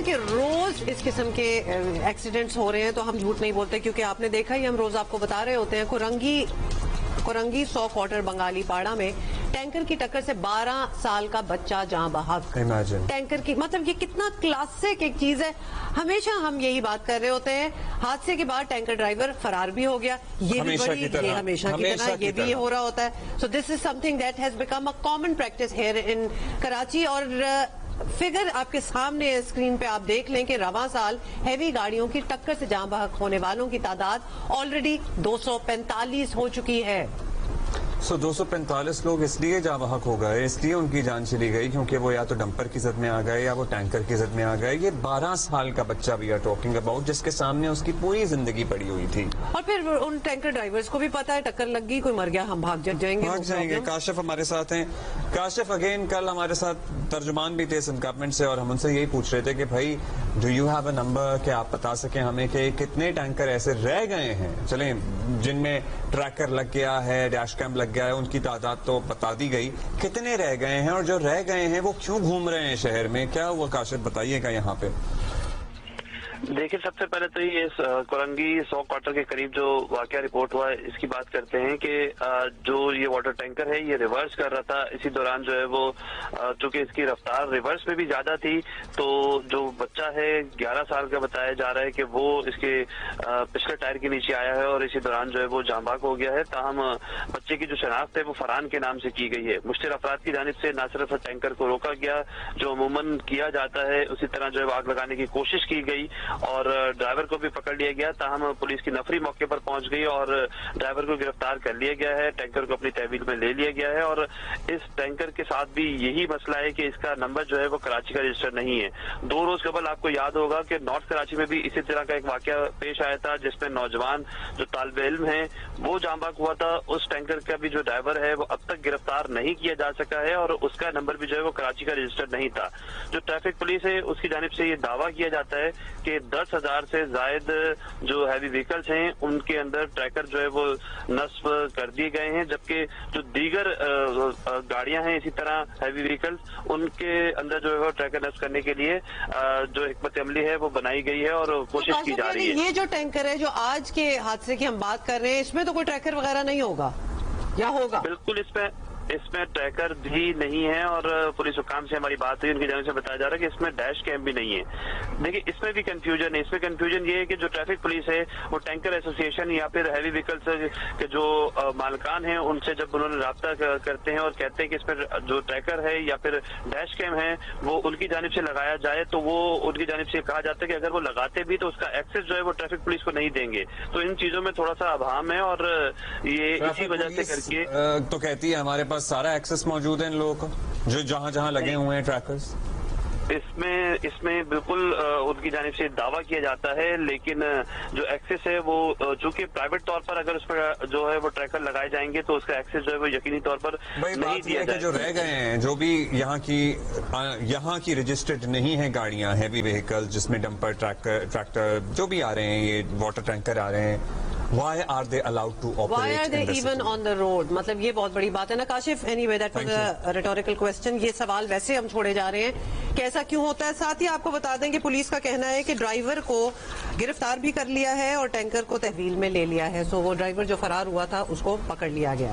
نا کہ روز اس قسم کے ایکسیڈنٹس ہو رہے ہیں تو ہم جھوٹ نہیں بولتے، کیونکہ آپ نے دیکھا ہی، ہم روز آپ کو بتا رہے ہوتے ہیں. کورنگی 100 کوارٹر بنگالی پاڑا میں ٹینکر کی ٹکر سے 12 سال کا بچہ جاں بحق. ٹینکر کی مطلب یہ کتنا کلاسک ایک چیز ہے. ہمیشہ ہم یہی بات کر رہے ہوتے ہیں. حادثے کے بعد ٹینکر ڈرائیور فرار بھی ہو گیا، یہ بھی بڑی، یہ ہمیشہ کی طرح یہ بھی ہو رہا ہوتا ہے. So this is something that has become a common practice here in Karachi. اور فگر آپ کے سامنے اسکرین پہ آپ دیکھ لیں کہ رواں سال ہیوی گاڑیوں کی ٹکر سے جاں بحق ہونے والوں کی تعداد آلریڈی 245 ہو چکی ہے. 245 لوگ اس لیے جاں بحق ہو گئے، اس لیے ان کی جان چلی گئی کیونکہ وہ یا تو ڈمپر کی زد میں آ گئے یا وہ ٹینکر کی زد میں آ گئے. یہ 12 سال کا بچہ بھی ٹاکنگ اباؤٹ، جس کے سامنے اس کی پوری زندگی پڑی ہوئی تھی. اور پھر ان ٹینکر ڈرائیورز کو بھی پتا ہے ٹکر لگ گئی، کوئی مر گیا، ہم بھاگ جائیں گے. کاشف ہمارے ساتھ ہیں. کاشف اگین کل ہمارے ساتھ ترجمان بھی تھے گورنمنٹ سے، اور ہم ان سے یہی پوچھ رہے تھے کہ بھائی do you have a number کہ آپ بتا سکیں ہمیں کہ کتنے ٹینکر ایسے رہ گئے ہیں، چلیں جن میں ٹریکر لگ گیا ہے، ڈیش کیم لگ گیا ہے، ان کی تعداد تو بتا دی گئی، کتنے رہ گئے ہیں اور جو رہ گئے ہیں وہ کیوں گھوم رہے ہیں شہر میں؟ کیا ہوا کاشف، بتائیے گا یہاں پہ. دیکھیں، سب سے پہلے تو یہ کورنگی 100 کوارٹر کے قریب جو واقعہ رپورٹ ہوا ہے اس کی بات کرتے ہیں کہ جو یہ واٹر ٹینکر ہے یہ ریورس کر رہا تھا. اسی دوران جو ہے وہ چونکہ اس کی رفتار ریورس میں بھی زیادہ تھی تو جو بچہ ہے 11 سال کا بتایا جا رہا ہے کہ وہ اس کے پچھلے ٹائر کے نیچے آیا ہے اور اسی دوران جو ہے وہ جاں بحق ہو گیا ہے. تاہم بچے کی جو شناخت ہے وہ فرحان کے نام سے کی گئی ہے. مشتر افراد کی جانب سے نہ صرف ٹینکر کو روکا گیا جو عموماً کیا جاتا ہے، اسی طرح جو ہے آگ لگانے کی کوشش کی گئی اور ڈرائیور کو بھی پکڑ لیا گیا. تاہم پولیس کی نفری موقع پر پہنچ گئی اور ڈرائیور کو گرفتار کر لیا گیا ہے. ٹینکر کو اپنی تحویل میں لے لیا گیا ہے اور اس ٹینکر کے ساتھ بھی یہی مسئلہ ہے کہ اس کا نمبر جو ہے وہ کراچی کا رجسٹر نہیں ہے. 2 روز قبل آپ کو یاد ہوگا کہ نارتھ کراچی میں بھی اسی طرح کا ایک واقعہ پیش آیا تھا جس میں نوجوان جو طالب علم ہیں وہ جاں بحق ہوا تھا. اس ٹینکر کا بھی جو ڈرائیور ہے وہ اب تک گرفتار نہیں کیا جا سکا ہے اور اس کا نمبر بھی جو ہے وہ کراچی کا رجسٹر نہیں تھا. جو ٹریفک پولیس ہے اس کی جانب سے یہ دعویٰ کیا جاتا ہے کہ 10,000 سے زائد جو ہیوی وہیکلس ہیں ان کے اندر ٹریکر جو ہے وہ نصب کر دیے گئے ہیں، جبکہ جو دیگر گاڑیاں ہیں اسی طرح ہیوی وہیکلس ان کے اندر جو ہے وہ ٹریکر نصب کرنے کے لیے جو حکمت عملی ہے وہ بنائی گئی ہے اور کوشش کی جا رہی ہے. یہ جو ٹینکر ہے جو آج کے حادثے کی ہم بات کر رہے ہیں اس میں تو کوئی ٹریکر وغیرہ نہیں ہوگا یا ہوگا؟ بالکل اس میں ٹریکر بھی نہیں ہے اور پولیس حکام سے ہماری بات ہوئی، ان کی جانب سے بتایا جا رہا ہے کہ اس میں ڈیش کیم بھی نہیں ہے. دیکھیں اس میں بھی کنفیوژن ہے. اس میں کنفیوژن یہ ہے کہ جو ٹریفک پولیس ہے وہ ٹینکر ایسوسی ایشن یا پھر ہیوی وہیکلس کے جو مالکان ہیں ان سے جب انہوں نے رابطہ کرتے ہیں اور کہتے ہیں کہ اس میں جو ٹریکر ہے یا پھر ڈیش کیم ہے وہ ان کی جانب سے لگایا جائے تو وہ ان کی جانب سے کہا جاتا ہے کہ اگر وہ لگاتے بھی تو اس کا ایکسس جو ہے وہ ٹریفک پولیس کو نہیں دیں گے. تو ان چیزوں میں تھوڑا سا ابہام ہے اور یہ اسی وجہ سے کر کے تو کہتی ہے ہمارے پاس سارا ایکسس موجود ہے ان لوگوں کا جو جہاں جہاں لگے ہوئے ہیں ٹریکرز. اس میں بالکل ان کی جانب سے دعویٰ کیا جاتا ہے لیکن جو ایکسس ہے وہ چونکہ پرائیویٹ طور پر اگر اس پر جو ہے وہ ٹریکر لگائے جائیں گے تو اس کا ایکسس جو ہے وہ یقینی طور پر نہیں دیا جائے. جو رہ گئے ہیں جو بھی یہاں کی رجسٹرڈ نہیں ہے گاڑیاں ہیوی وہیکل جس میں ڈمپر ٹریکٹر جو بھی آ رہے ہیں، یہ واٹر ٹینکر آ رہے ہیں، why are they allowed to operate why are they in the even city? on the road؟ مطلب یہ بہت بڑی بات ہے نا Kashif. anyway that was a rhetorical question. یہ سوال ویسے ہم چھوڑے جا رہے ہیں کہ ایسا کیوں ہوتا ہے. ساتھ ہی آپ کو بتا دیں کہ پولیس کا کہنا ہے کہ ڈرائیور کو گرفتار بھی کر لیا ہے اور ٹینکر کو تحویل میں لے لیا ہے. سو وہ ڈرائیور جو فرار ہوا تھا اس کو پکڑ لیا گیا ہے.